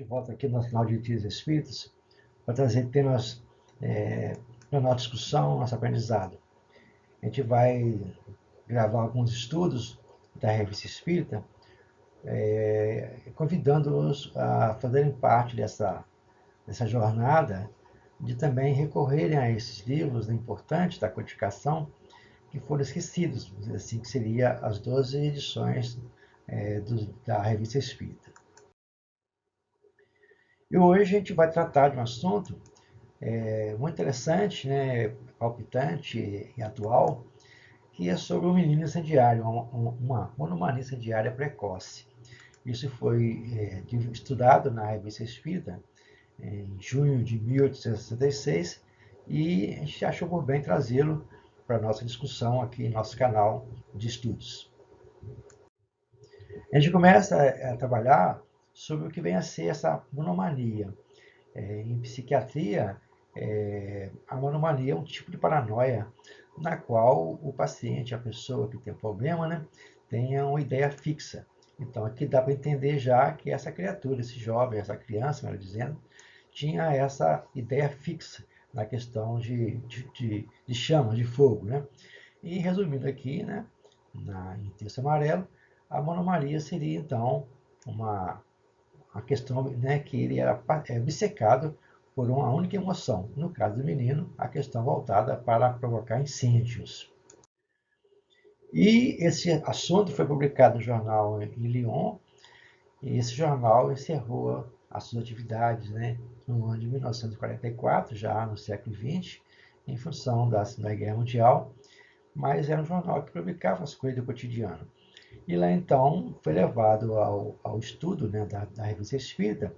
de volta aqui no nosso canal de Notícias Espíritas para trazer temas para nossa discussão, nosso aprendizado. A gente vai gravar alguns estudos da Revista Espírita, convidando-os a fazerem parte dessa jornada, de também recorrerem a esses livros importantes da codificação que foram esquecidos, vamos dizer assim, que seria as 12 edições da Revista Espírita. E hoje a gente vai tratar de um assunto muito interessante, palpitante e atual, que é sobre o menino incendiário, uma monomania incendiária precoce. Isso foi estudado na Revista Espírita em junho de 1866 e a gente achou por bem trazê-lo para a nossa discussão aqui em nosso canal de estudos. A gente começa a trabalhar sobre o que vem a ser essa monomania. Em psiquiatria, a monomania é um tipo de paranoia na qual o paciente, a pessoa que tem problema, tenha uma ideia fixa. Então, aqui dá para entender já que essa criatura, esse jovem, essa criança, melhor dizendo, tinha essa ideia fixa na questão de chama, de fogo. E resumindo aqui, em texto amarelo, a monomania seria então uma questão que ele era obcecado por uma única emoção. No caso do menino, a questão voltada para provocar incêndios. E esse assunto foi publicado no jornal em Lyon, e esse jornal encerrou as suas atividades no ano de 1944, já no século XX, em função da Segunda Guerra Mundial, mas era um jornal que publicava as coisas do cotidiano. E lá então foi levado ao estudo da Revista Espírita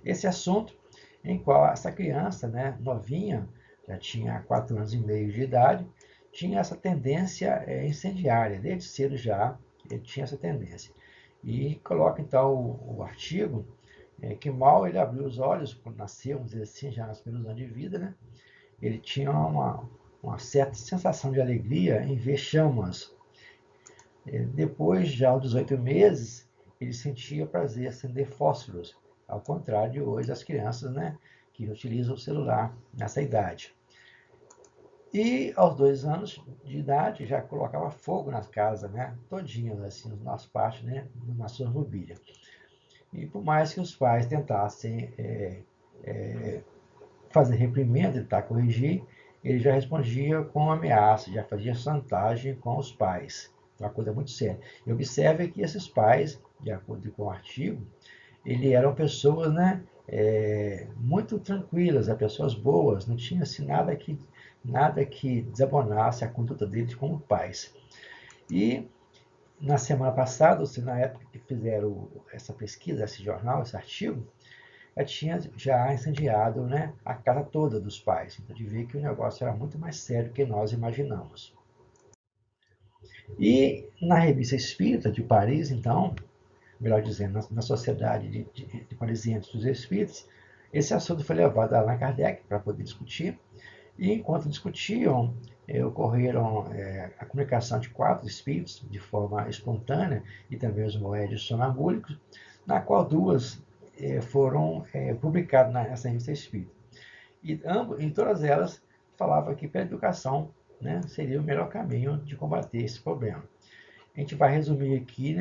esse assunto, em qual essa criança, novinha, já tinha 4 anos e meio de idade, tinha essa tendência incendiária, desde cedo já ele tinha essa tendência. E coloca então o artigo que mal ele abriu os olhos quando nasceu, vamos dizer assim, já nos primeiros anos de vida, ele tinha uma certa sensação de alegria em ver chamas. Depois, já aos 18 meses, ele sentia prazer em acender fósforos, ao contrário de hoje as crianças que utilizam o celular nessa idade. E aos 2 anos de idade já colocava fogo nas casas, todinhas, assim, nos nossos pátios, nas suas mobílias. E por mais que os pais tentassem fazer reprimenda, tentar corrigir, ele já respondia com ameaça, já fazia chantagem com os pais. Então, uma coisa muito séria. E observe que esses pais, de acordo com o artigo, eram pessoas muito tranquilas, pessoas boas, não tinha assim, nada que desabonasse a conduta deles como pais. E na semana passada, ou seja, na época que fizeram essa pesquisa, esse jornal, esse artigo, tinha já incendiado a casa toda dos pais. Então, de ver que o negócio era muito mais sério do que nós imaginamos. E na Revista Espírita de Paris, então, melhor dizendo, na Sociedade de Parisienses dos Espíritos, esse assunto foi levado a Allan Kardec para poder discutir. E enquanto discutiam, ocorreram a comunicação de 4 espíritos de forma espontânea e também os moedas sonambúlicos, na qual 2 foram publicadas nessa revista espírita. E em todas elas falava que pela educação seria o melhor caminho de combater esse problema. A gente vai resumir aqui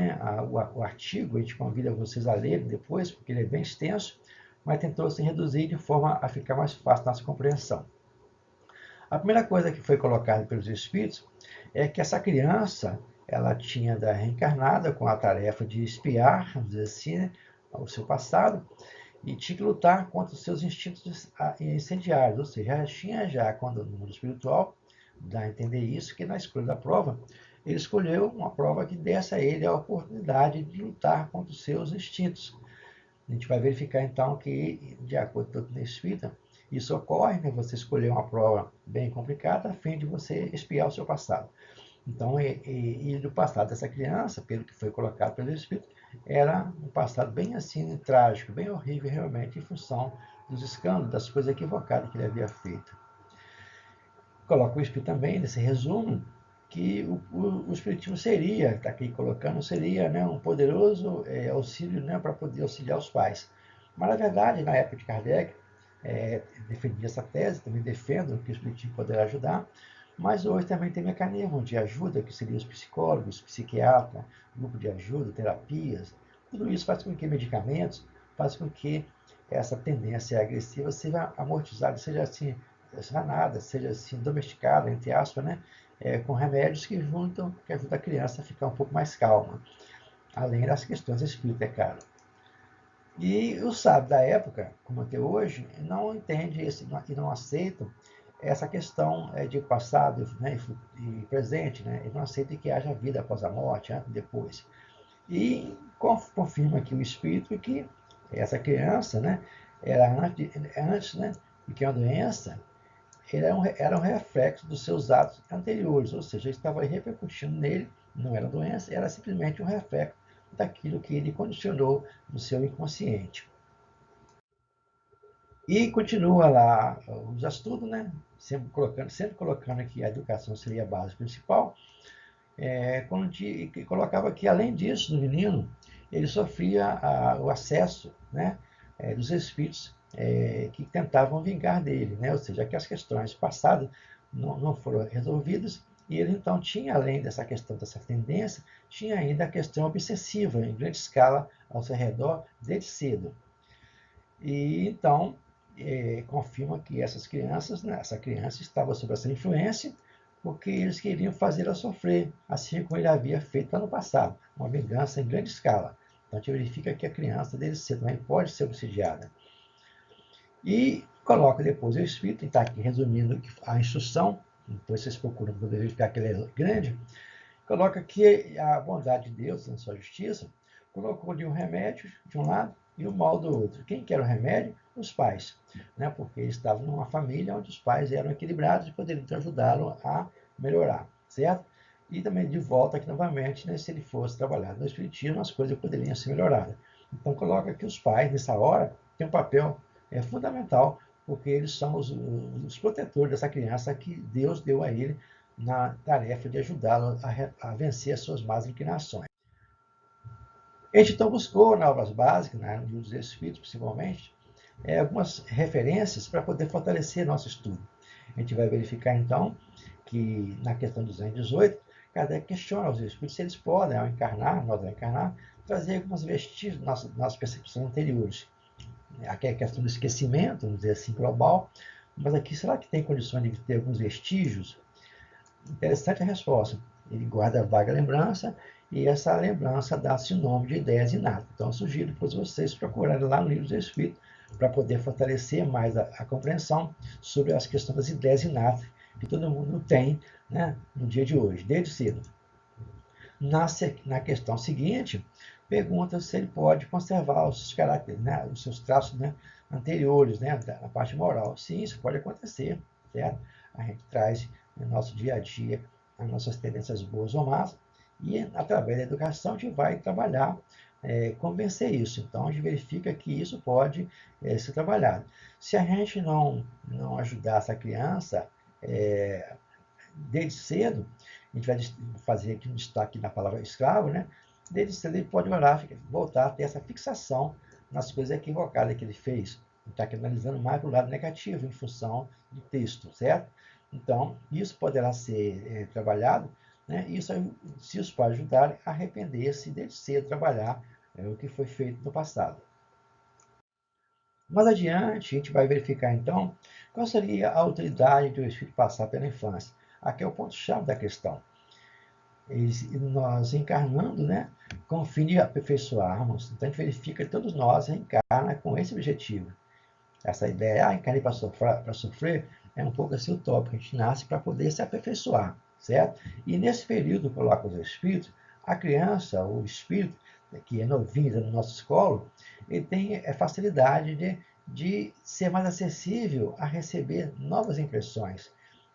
o artigo, a gente convida vocês a lerem depois, porque ele é bem extenso, mas tentou se reduzir de forma a ficar mais fácil na nossa compreensão. A primeira coisa que foi colocada pelos espíritos é que essa criança ela tinha reencarnada com a tarefa de espiar, vamos dizer assim, o seu passado, e tinha que lutar contra os seus instintos incendiários, ou seja, tinha quando no mundo espiritual, dá a entender isso, que na escolha da prova, ele escolheu uma prova que desse a ele a oportunidade de lutar contra os seus instintos. A gente vai verificar então que, de acordo com o doutrina espírita, isso ocorre, você escolher uma prova bem complicada a fim de você espiar o seu passado. Então, e do passado dessa criança, pelo que foi colocado pelo Espírito, era um passado bem assim, trágico, bem horrível realmente, em função dos escândalos, das coisas equivocadas que ele havia feito. Coloca o Espírito também, nesse resumo, que o Espiritismo seria, está aqui colocando, seria um poderoso auxílio para poder auxiliar os pais. Mas, na verdade, na época de Kardec, defendia essa tese, também defendo que o Espiritismo poderá ajudar, mas hoje também tem mecanismos de ajuda, que seriam os psicólogos, psiquiatras, grupo de ajuda, terapias. Tudo isso faz com que medicamentos, faz com que essa tendência agressiva seja amortizada, seja assim, sanada, seja assim, domesticada, entre aspas, né? Com remédios que ajudam a criança a ficar um pouco mais calma, além das questões espíritas, é claro. E os sábios da época, como até hoje, não entendem e não aceitam essa questão de passado, né, e presente, né? E não aceitam que haja vida após a morte, antes e depois. E confirma aqui o espírito que essa criança, né, era antes, né, de que uma doença, era um reflexo dos seus atos anteriores, ou seja, estava repercutindo nele, não era doença, era simplesmente um reflexo daquilo que ele condicionou no seu inconsciente. E continua lá os estudos, né? Sempre colocando que a educação seria a base principal, colocava que, além disso, no menino, ele sofria o acesso, né, dos espíritos que tentavam vingar dele, né? Ou seja, que as questões passadas não foram resolvidas, e ele então tinha, além dessa questão, dessa tendência, tinha ainda a questão obsessiva, em grande escala, ao seu redor, desde cedo. E então, confirma que essas crianças, né, essa criança estava sob essa influência, porque eles queriam fazê-la sofrer, assim como ele havia feito ano passado, uma vingança em grande escala. Então, a gente verifica que a criança, desde cedo, também pode ser obsidiada. E coloca depois o Espírito, e está aqui resumindo a instrução, depois vocês procuram poder verificar que ele é grande, coloca que a bondade de Deus, na sua justiça, colocou de um remédio de um lado e o mal do outro. Quem que era o remédio? Os pais, né? Porque eles estavam numa família onde os pais eram equilibrados e poderiam ajudá-lo a melhorar, certo? E também de volta aqui novamente, né, se ele fosse trabalhar no Espiritismo, as coisas poderiam ser melhoradas. Então coloca que os pais, nessa hora, têm um papel fundamental, porque eles são os protetores dessa criança que Deus deu a ele na tarefa de ajudá-lo a vencer as suas más inclinações. A gente então buscou nas obras básicas, no livro dos Espíritos principalmente, algumas referências para poder fortalecer nosso estudo. A gente vai verificar então que na questão 218, Kardec questiona os Espíritos se eles podem, ao encarnar, nós ao encarnar, trazer alguns vestígios das nossas percepções anteriores. Aqui é a questão do esquecimento, vamos dizer assim, global, mas aqui será que tem condições de ter alguns vestígios? Interessante a resposta. Ele guarda a vaga lembrança e essa lembrança dá-se o nome de ideias inatas. Então, eu sugiro depois vocês procurarem lá no livro do Espírito para poder fortalecer mais a compreensão sobre as questões das ideias inatas que todo mundo tem, né, no dia de hoje, desde cedo. Na questão seguinte, pergunta se ele pode conservar os seus caracteres, né, os seus traços, né, anteriores, né, na parte moral. Sim, isso pode acontecer, certo? A gente traz no nosso dia a dia as nossas tendências boas ou más, e através da educação a gente vai trabalhar, convencer isso. Então a gente verifica que isso pode ser trabalhado. Se a gente não ajudar essa criança desde cedo, a gente vai fazer aqui um destaque na palavra escravo, né? Desde cedo ele pode voltar a ter essa fixação nas coisas equivocadas que ele fez. Está aqui analisando mais do lado negativo em função do texto, certo? Então, isso poderá ser trabalhado, né? Isso, se os pais ajudarem, a arrepender-se desde cedo, trabalhar o que foi feito no passado. Mais adiante, a gente vai verificar, então, qual seria a utilidade do espírito passar pela infância. Aqui é o ponto-chave da questão. Nós encarnando, né, com o fim de aperfeiçoarmos. Então, a gente verifica que todos nós reencarnam com esse objetivo. Essa ideia, encarnei para sofrer, é um pouco assim utópico. A gente nasce para poder se aperfeiçoar, certo? E nesse período, coloca os espíritos, a criança, o espírito, que é novinho no nosso colo, ele tem facilidade de ser mais acessível a receber novas impressões.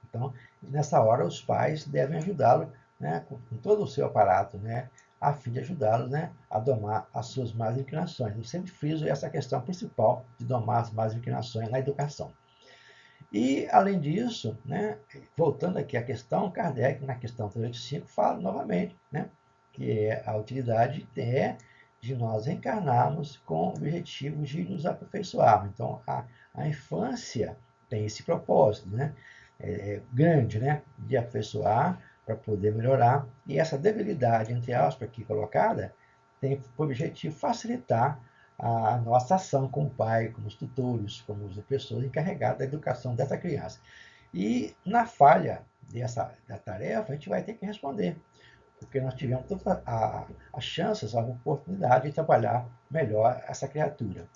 Então, nessa hora, os pais devem ajudá-lo, né, com todo o seu aparato, né, a fim de ajudá-lo, né, a domar as suas más inclinações. Eu sempre friso essa questão principal de domar as más inclinações na educação. E, além disso, né, voltando aqui à questão, Kardec, na questão 385, fala novamente, né, que a utilidade é de nós encarnarmos com o objetivo de nos aperfeiçoar. Então, a infância tem esse propósito, né? Grande, né? De aperfeiçoar para poder melhorar. E essa debilidade, entre aspas, aqui colocada, tem por objetivo facilitar a nossa ação como pai, como os tutores, como as pessoas encarregadas da educação dessa criança. E na falha da tarefa, a gente vai ter que responder, porque nós tivemos todas as chances, a oportunidade de trabalhar melhor essa criatura.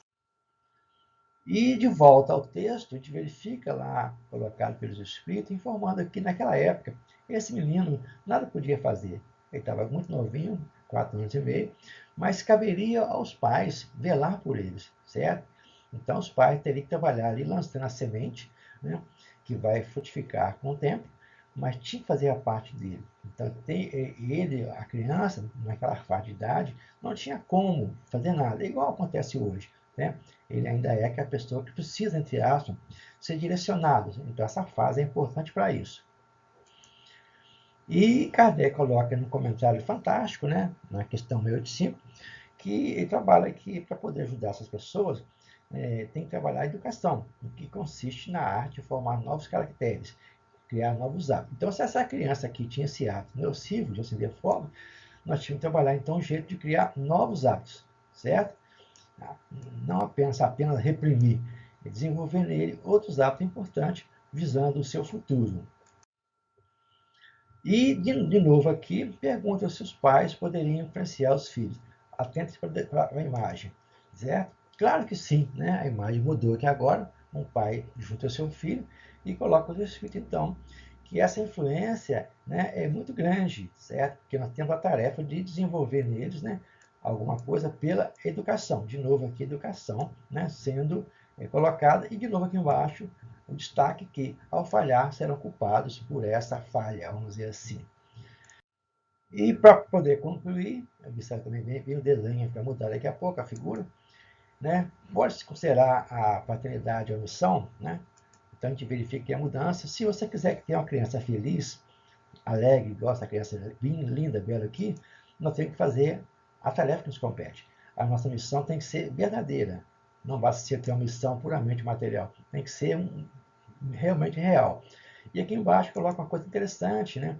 E de volta ao texto, a gente verifica lá, colocado pelos Espíritos, informando que naquela época, esse menino nada podia fazer. Ele estava muito novinho, 4 anos e meio, mas caberia aos pais velar por eles, certo? Então, os pais teriam que trabalhar ali, lançando a semente, né, que vai frutificar com o tempo, mas tinha que fazer a parte dele. Então, ele, a criança, naquela faixa de idade, não tinha como fazer nada, igual acontece hoje, né? Ele ainda é aquela pessoa que precisa, entre aspas, ser direcionado. Então, essa fase é importante para isso. E Kardec coloca no comentário fantástico, né, na questão 685, que ele trabalha aqui para poder ajudar essas pessoas, tem que trabalhar a educação, o que consiste na arte de formar novos caracteres, criar novos hábitos. Então, se essa criança aqui tinha esse hábito nocivo de acender fogo, nós tínhamos que trabalhar, então, um jeito de criar novos hábitos, certo? Não apenas reprimir, desenvolver nele outros hábitos importantes, visando o seu futuro. E, de novo aqui, pergunta se os pais poderiam influenciar os filhos. Atente para a imagem, certo? Claro que sim, né? A imagem mudou aqui agora, um pai junto ao seu filho e coloca os espíritos, então, que essa influência, né, é muito grande, certo? Porque nós temos a tarefa de desenvolver neles, né, alguma coisa pela educação. De novo aqui, educação, né, sendo colocada, e de novo aqui embaixo, o destaque que, ao falhar, serão culpados por essa falha, vamos dizer assim. E para poder concluir, a observe também vem o desenho para mudar daqui a pouco a figura, né? Pode-se considerar a paternidade uma missão, né? Então a gente verifica que a mudança, se você quiser ter uma criança feliz, alegre, igual essa criança bem linda, bela aqui, nós temos que fazer a tarefa que nos compete. A nossa missão tem que ser verdadeira. Não basta ser ter uma missão puramente material. Tem que ser realmente real. E aqui embaixo coloca uma coisa interessante, né?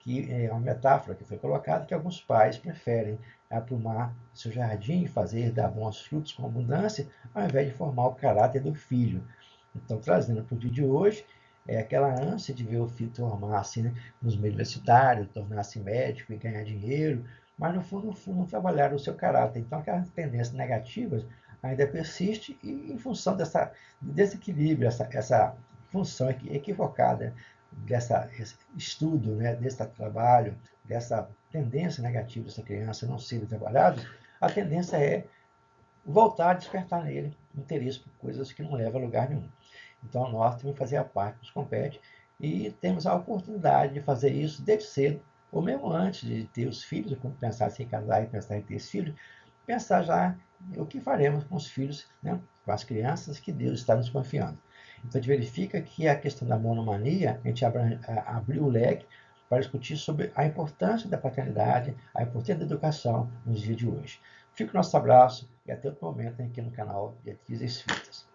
Que é uma metáfora que foi colocada, que alguns pais preferem aprumar seu jardim, fazer dar bons frutos com abundância, ao invés de formar o caráter do filho. Então, trazendo para o dia de hoje, é aquela ânsia de ver o filho formar-se, né, nos meios universitários, tornar-se médico e ganhar dinheiro, mas no fundo não trabalhar o seu caráter. Então, aquelas tendências negativas ainda persiste e em função dessa desequilíbrio, essa função equivocada desse estudo, né, desse trabalho, dessa tendência negativa dessa criança não ser trabalhada, a tendência é voltar a despertar nele interesse por coisas que não levam a lugar nenhum. Então, nós temos que fazer a parte que nos compete e temos a oportunidade de fazer isso desde cedo, ou mesmo antes de ter os filhos, quando pensar em casar e pensar em ter filhos, pensar já o que faremos com os filhos, né, com as crianças que Deus está nos confiando. Então, a gente verifica que a questão da monomania, a gente abriu o leque para discutir sobre a importância da paternidade, a importância da educação nos dias de hoje. Fica o nosso abraço e até outro momento aqui no canal de Atividades Espíritas.